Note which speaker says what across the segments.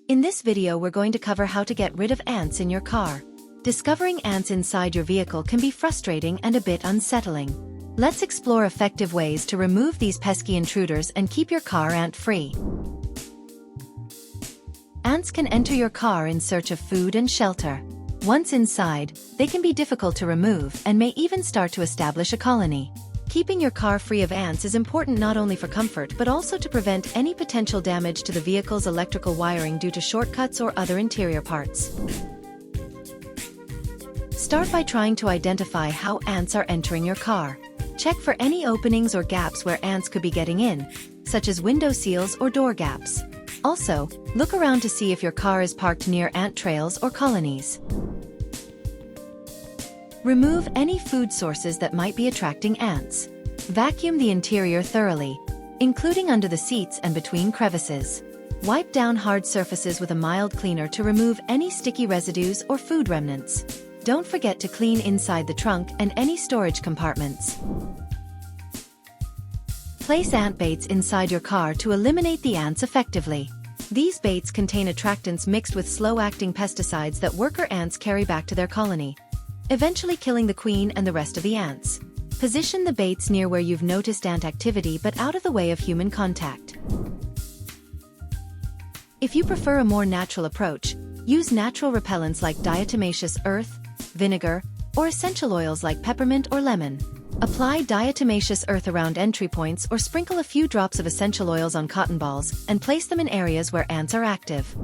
Speaker 1: In this video we're going to cover how to get rid of ants in your car. Discovering ants inside your vehicle can be frustrating and a bit unsettling. Let's explore effective ways to remove these pesky intruders and keep your car ant-free. Ants can enter your car in search of food and shelter. Once inside, they can be difficult to remove and may even start to establish a colony. Keeping your car free of ants is important not only for comfort but also to prevent any potential damage to the vehicle's electrical wiring due to shortcuts or other interior parts. Start by trying to identify how ants are entering your car. Check for any openings or gaps where ants could be getting in, such as window seals or door gaps. Also, look around to see if your car is parked near ant trails or colonies. Remove any food sources that might be attracting ants. Vacuum the interior thoroughly, including under the seats and between crevices. Wipe down hard surfaces with a mild cleaner to remove any sticky residues or food remnants. Don't forget to clean inside the trunk and any storage compartments. Place ant baits inside your car to eliminate the ants effectively. These baits contain attractants mixed with slow-acting pesticides that worker ants carry back to their colony, eventually killing the queen and the rest of the ants. Position the baits near where you've noticed ant activity but out of the way of human contact. If you prefer a more natural approach, use natural repellents like diatomaceous earth, vinegar, or essential oils like peppermint or lemon. Apply diatomaceous earth around entry points or sprinkle a few drops of essential oils on cotton balls and place them in areas where ants are active.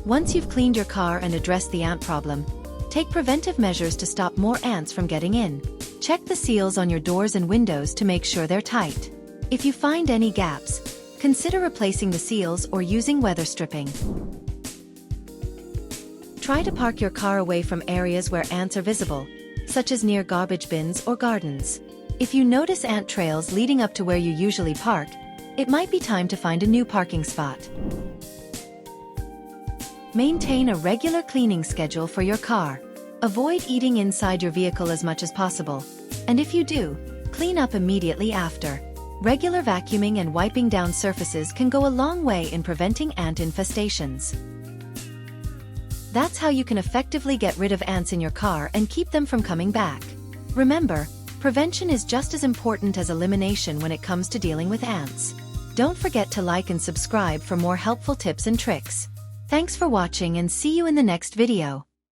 Speaker 1: Once you've cleaned your car and addressed the ant problem, take preventive measures to stop more ants from getting in. Check the seals on your doors and windows to make sure they're tight. If you find any gaps, consider replacing the seals or using weather stripping. Try to park your car away from areas where ants are visible, such as near garbage bins or gardens. If you notice ant trails leading up to where you usually park, it might be time to find a new parking spot. Maintain a regular cleaning schedule for your car. Avoid eating inside your vehicle as much as possible, and if you do, clean up immediately after. Regular vacuuming and wiping down surfaces can go a long way in preventing ant infestations. That's how you can effectively get rid of ants in your car and keep them from coming back. Remember, prevention is just as important as elimination when it comes to dealing with ants. Don't forget to like and subscribe for more helpful tips and tricks. Thanks for watching and see you in the next video.